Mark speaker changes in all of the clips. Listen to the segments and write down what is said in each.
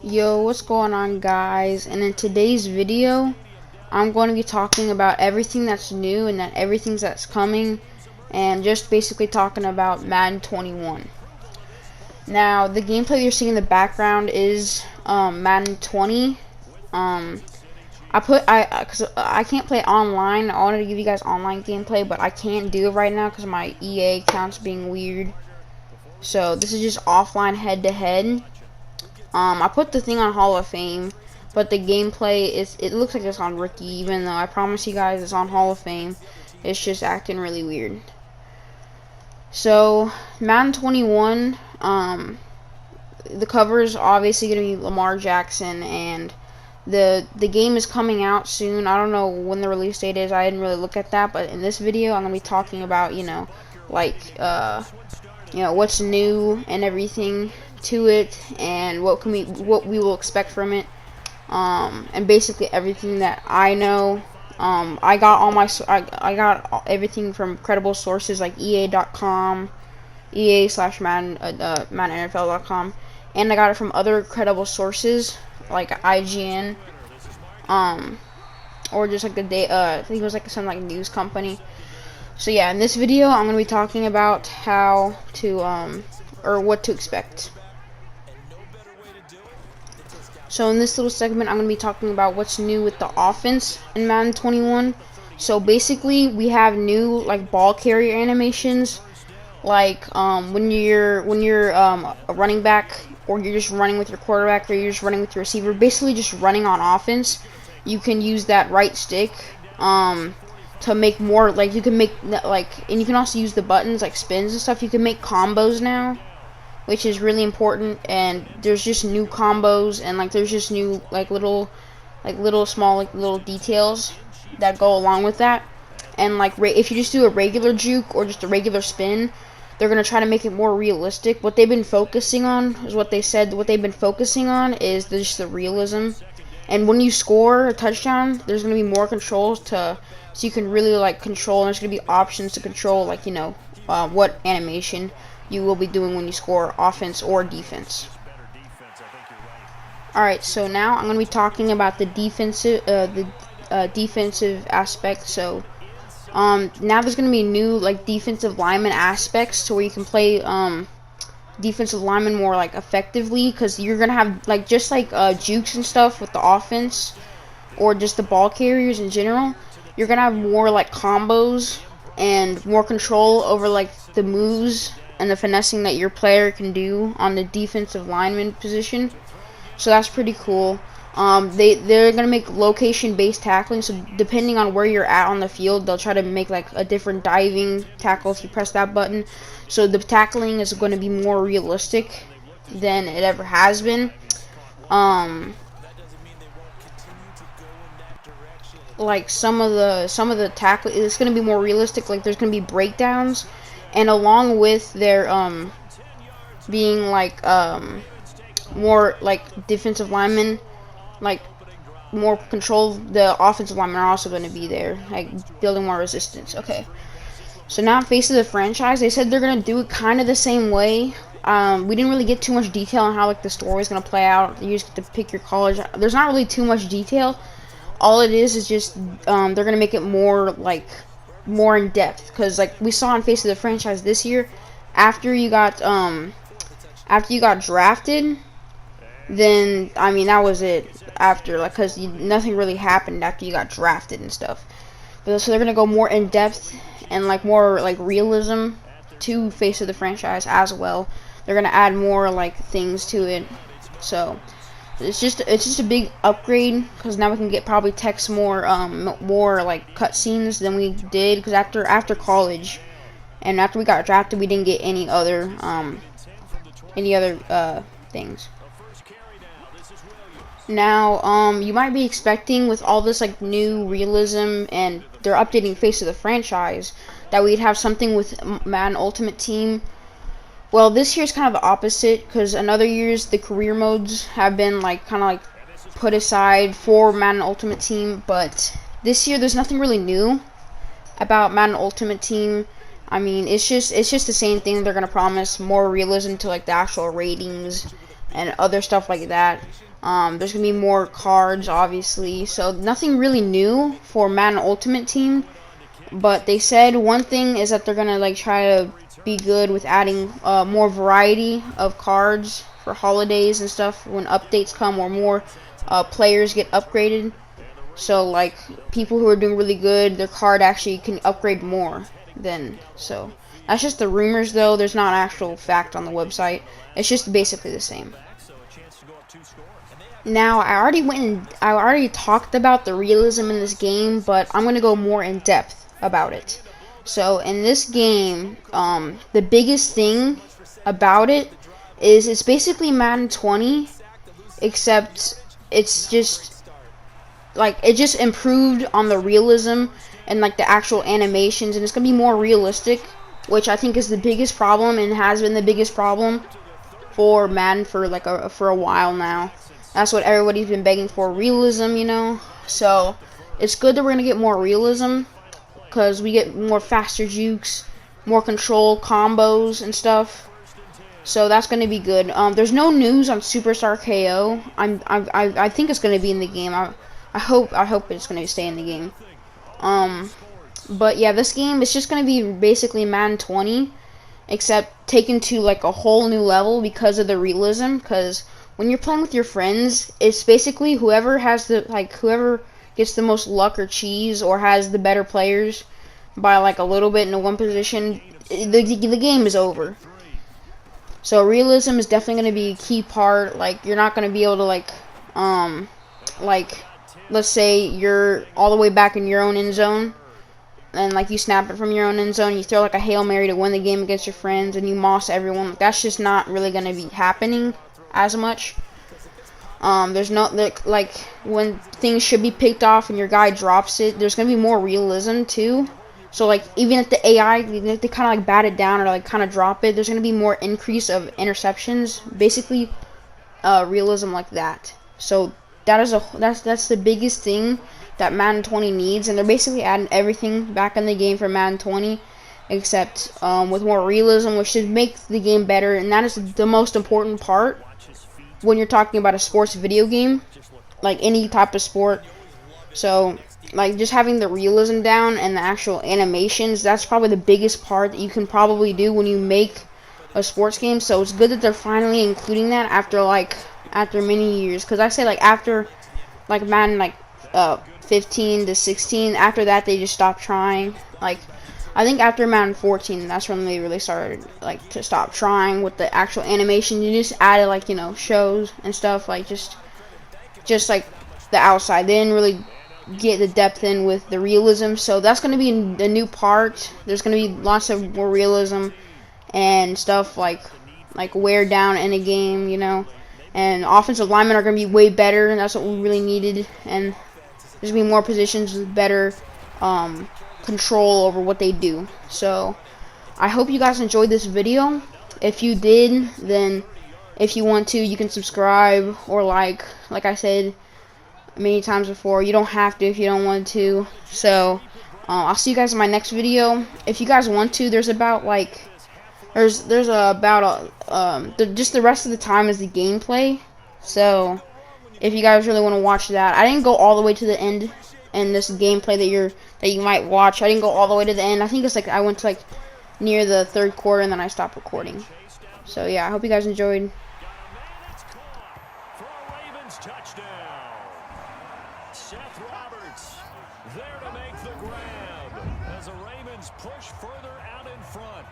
Speaker 1: Yo, what's going on, guys? And in today's video, I'm going to be talking about everything that's new and everything that's coming, and just basically talking about Madden 21. Now, the gameplay you're seeing in the background is Madden 20. Cause I can't play online. I wanted to give you guys online gameplay, but I can't do it right now because my EA account's being weird. So this is just offline head-to-head. I put the thing on Hall of Fame, but the gameplay it looks like it's on Rookie, even though I promise you guys it's on Hall of Fame. It's just acting really weird. So Madden 21, the cover is obviously gonna be Lamar Jackson, and the game is coming out soon. I don't know when the release date is. I didn't really look at that, but in this video I'm gonna be talking about what's new and everything to it, and what we will expect from it, and basically everything that I know. I got everything from credible sources like EA.com, EA/Madden, MaddenNFL.com, and I got it from other credible sources like IGN, or just like I think it was like some like news company. So yeah, in this video I'm gonna be talking about how to or what to expect. So in this little segment, I'm going to be talking about what's new with the offense in Madden 21. So basically, we have new like ball carrier animations, like when you're a running back, or you're just running with your quarterback, or you're just running with your receiver. Basically, just running on offense. You can use that right stick to make more. Like you can make and you can also use the buttons like spins and stuff. You can make combos now, which is really important. And there's just new combos, and there's just new little small little details that go along with that. And if you just do a regular juke or just a regular spin, they're gonna try to make it more realistic. What they've been focusing on is what they've been focusing on is just the realism. And when you score a touchdown, there's gonna be more controls so you can really control, and there's gonna be options to control what animation you will be doing when you score offense or defense. Alright, so now I'm going to be talking about the defensive aspect. So now there's going to be new defensive lineman aspects to where you can play defensive linemen more effectively, because you're going to have just jukes and stuff with the offense, or just the ball carriers in general. You're going to have more combos and more control over the moves and the finessing that your player can do on the defensive lineman position. So that's pretty cool. They're gonna make location-based tackling. So depending on where you're at on the field, they'll try to make a different diving tackle if you press that button. So the tackling is going to be more realistic than it ever has been. Some of the tackling, it's going to be more realistic. There's going to be breakdowns. And along with their being more defensive linemen, more control, the offensive linemen are also going to be there, building more resistance. Okay, so now Face of the Franchise, they said they're going to do it kind of the same way. We didn't really get too much detail on how the story is going to play out. You just get to pick your college. There's not really too much detail. All it is just they're going to make it more more in depth, because we saw in Face of the Franchise this year, after you got drafted, then that was it. After because nothing really happened after you got drafted and stuff. But so they're gonna go more in depth and more realism to Face of the Franchise as well. They're gonna add more things to it. So it's just a big upgrade, because now we can get probably text more cutscenes than we did, because after college and after we got drafted, we didn't get any other things. Now you might be expecting, with all this new realism, and they're updating Face of the Franchise, that we'd have something with Madden Ultimate Team. Well, this year's kind of the opposite, because in other years the career modes have been put aside for Madden Ultimate Team, but this year there's nothing really new about Madden Ultimate Team. It's just the same thing. They're gonna promise more realism to the actual ratings, and other stuff like that. There's gonna be more cards, obviously, so nothing really new for Madden Ultimate Team. But they said one thing is that they're gonna like try to be good with adding more variety of cards for holidays and stuff when updates come or more players get upgraded. So like people who are doing really good, their card actually can upgrade more than so. That's just the rumors though. There's not an actual fact on the website. It's just basically the same. Now I already talked about the realism in this game, but I'm gonna go more in depth about it. So in this game, the biggest thing about it is it's basically Madden 20, except it's just like it just improved on the realism and like the actual animations, and it's gonna be more realistic, which I think is the biggest problem and has been the biggest problem for Madden for like for a while now. That's what everybody's been begging for, realism, you know. So it's good that we're gonna get more realism because we get more faster jukes, more control combos and stuff. So that's gonna be good. There's no news on Superstar KO. I think it's gonna be in the game. I hope it's gonna stay in the game. But yeah, this game is just gonna be basically Madden 20, except taken to like a whole new level because of the realism. Because when you're playing with your friends, it's basically whoever gets the most luck or cheese or has the better players by like a little bit in one position, the game is over. So realism is definitely going to be a key part. Like you're not going to be able to like let's say you're all the way back in your own end zone and like you snap it from your own end zone, you throw like a Hail Mary to win the game against your friends and you moss everyone. That's just not really going to be happening as much. There's no like when things should be picked off and your guy drops it, there's gonna be more realism too. So like even if the AI they kind of like bat it down or like kind of drop it, there's gonna be more increase of interceptions. Basically, realism like that. So that's the biggest thing that Madden 20 needs, and they're basically adding everything back in the game for Madden 20, except with more realism, which should make the game better, and that is the most important part when you're talking about a sports video game, like any type of sport. So like just having the realism down and the actual animations, that's probably the biggest part that you can probably do when you make a sports game. So it's good that they're finally including that after many years, because I say like after like Madden 15 to 16, after that they just stopped trying. Like I think after Madden 14, that's when they really started like to stop trying with the actual animation. You just added like, you know, shows and stuff, like just like the outside. They didn't really get the depth in with the realism. So that's going to be a new part. There's going to be lots of more realism and stuff like wear down in a game, you know. And offensive linemen are going to be way better, and that's what we really needed. And there's going to be more positions with better control over what they do. So I hope you guys enjoyed this video. If you did, then if you want to, you can subscribe or like I said many times before, you don't have to if you don't want to. So I'll see you guys in my next video. If you guys want to, there's about just the rest of the time is the gameplay. So if you guys really want to watch that, I didn't go all the way to the end in this gameplay that you might watch. I didn't go all the way to the end. I think it's like I went to like near the third quarter and then I stopped recording. So yeah, I hope you guys enjoyed.
Speaker 2: Seth Roberts there to make the grab as the Ravens push further out in front.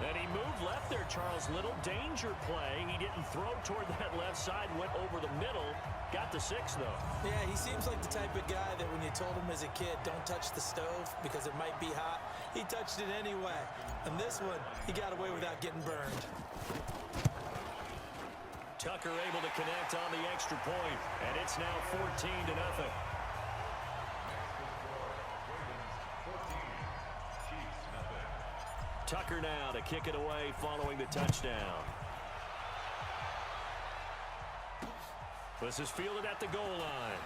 Speaker 2: And he moved left there, Charles. Little danger play. He didn't throw toward that left side, went over the middle. Got the 6, though.
Speaker 3: Yeah, he seems like the type of guy that when you told him as a kid, don't touch the stove because it might be hot, he touched it anyway. And this one, he got away without getting burned.
Speaker 2: Tucker able to connect on the extra point, and it's now 14-0. Tucker now to kick it away following the touchdown. This is fielded at the goal line.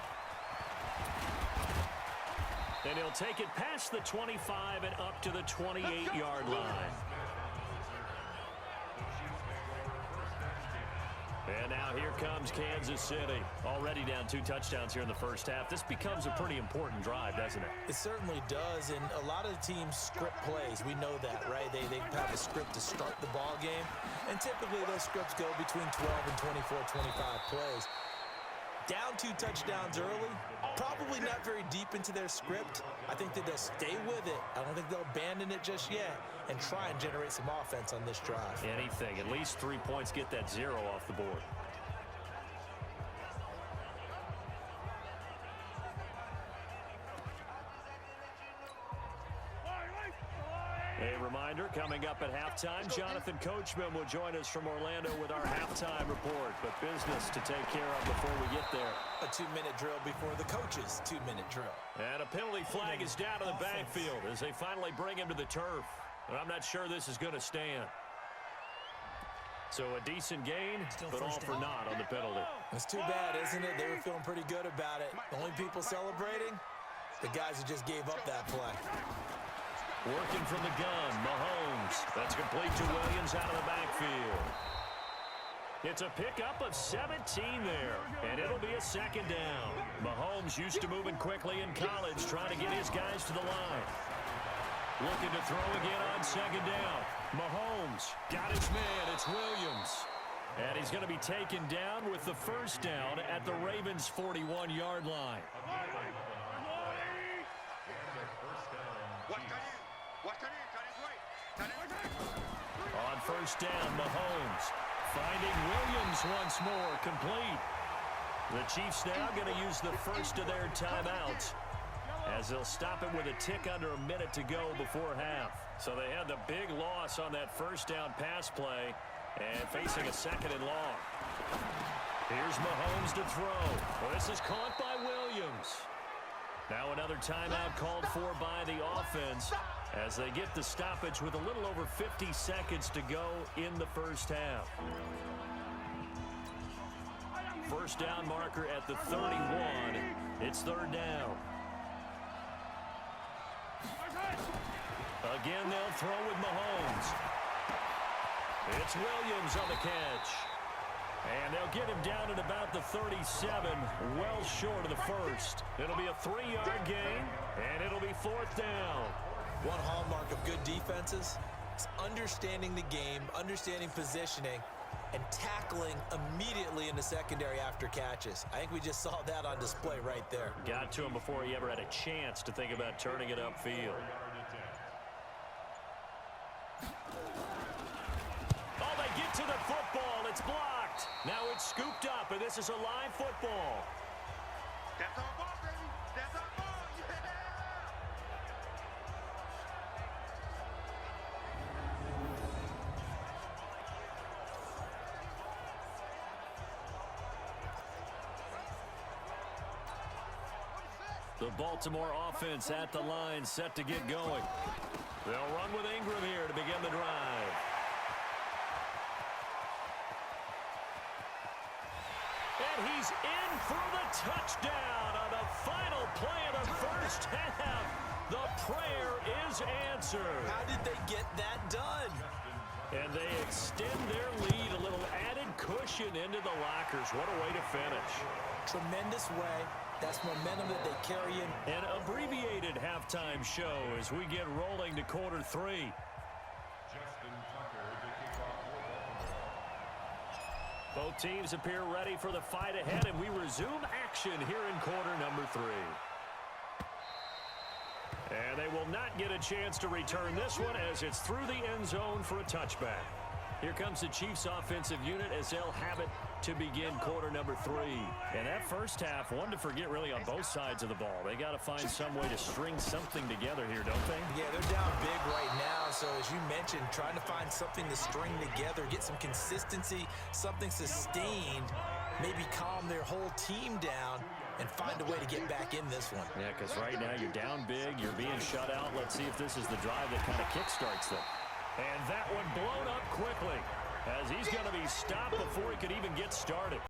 Speaker 2: And he'll take it past the 25 and up to the 28-yard line. And now Now here comes Kansas City. Already down 2 touchdowns here in the first half. This becomes a pretty important drive, doesn't it?
Speaker 3: It certainly does, and a lot of the teams script plays. We know that, right? They have a script to start the ball game, and typically those scripts go between 12 and 24, 25 plays. Down 2 touchdowns early, probably not very deep into their script. I think that they'll stay with it. I don't think they'll abandon it just yet and try and generate some offense on this drive.
Speaker 2: Anything. At least 3 points, get that 0 off the board. A reminder, coming up at halftime, Jonathan Coachman will join us from Orlando with our halftime report. But business to take care of before we get there.
Speaker 3: A 2-minute drill before the coach's 2-minute drill.
Speaker 2: And a penalty flag is down to the backfield as they finally bring him to the turf. And I'm not sure this is going to stand. So a decent gain, but all for naught on the penalty.
Speaker 3: It's too bad, isn't it? They were feeling pretty good about it. The only people celebrating, the guys who just gave up that play.
Speaker 2: Working from the gun, Mahomes. That's complete to Williams out of the backfield. It's a pickup of 17 there, and it'll be a 2nd down. Mahomes used to moving quickly in college, trying to get his guys to the line. Looking to throw again on 2nd down. Mahomes got his man. It's Williams. And he's going to be taken down with the 1st down at the Ravens' 41-yard line. On 1st down, Mahomes finding Williams once more, complete. The Chiefs now going to use the first of their timeouts as they'll stop it with a tick under a minute to go before half. So they had the big loss on that 1st down pass play and facing a 2nd and long. Here's Mahomes to throw. Well, this is caught by Williams. Now another timeout called for by the offense as they get the stoppage with a little over 50 seconds to go in the first half. 1st down marker at the 31. It's 3rd down. Again, they'll throw with Mahomes. It's Williams on the catch. And they'll get him down at about the 37, well short of the 1st. It'll be a 3-yard gain, and it'll be 4th down.
Speaker 3: One hallmark of good defenses is understanding the game, understanding positioning, and tackling immediately in the secondary after catches. I think we just saw that on display right there.
Speaker 2: Got to him before he ever had a chance to think about turning it upfield. Oh, they get to the football. It's blocked. Now it's scooped up, and this is a live football.
Speaker 4: That's our ball, baby. That's our ball.
Speaker 2: The Baltimore offense at the line, set to get going. They'll run with Ingram here to begin the drive. And he's in for the touchdown on the final play of the first half. The prayer is answered.
Speaker 3: How did they get that done?
Speaker 2: And they extend their lead, a little added cushion into the lockers. What a way to finish.
Speaker 3: Tremendous way. That's momentum that they carry in.
Speaker 2: An abbreviated halftime show as we get rolling to quarter 3. Both teams appear ready for the fight ahead, and we resume action here in quarter number 3. And they will not get a chance to return this one as it's through the end zone for a touchback. Here comes the Chiefs offensive unit as they'll have it to begin quarter number 3. And that first half, one to forget really on both sides of the ball. They got to find some way to string something together here, don't they?
Speaker 3: Yeah, they're down big right now. So as you mentioned, trying to find something to string together, get some consistency, something sustained, maybe calm their whole team down and find a way to get back in this one.
Speaker 2: Yeah, because right now you're down big, you're being shut out. Let's see if this is the drive that kind of kickstarts them. And that one blown up quickly as he's going to be stopped before he could even get started.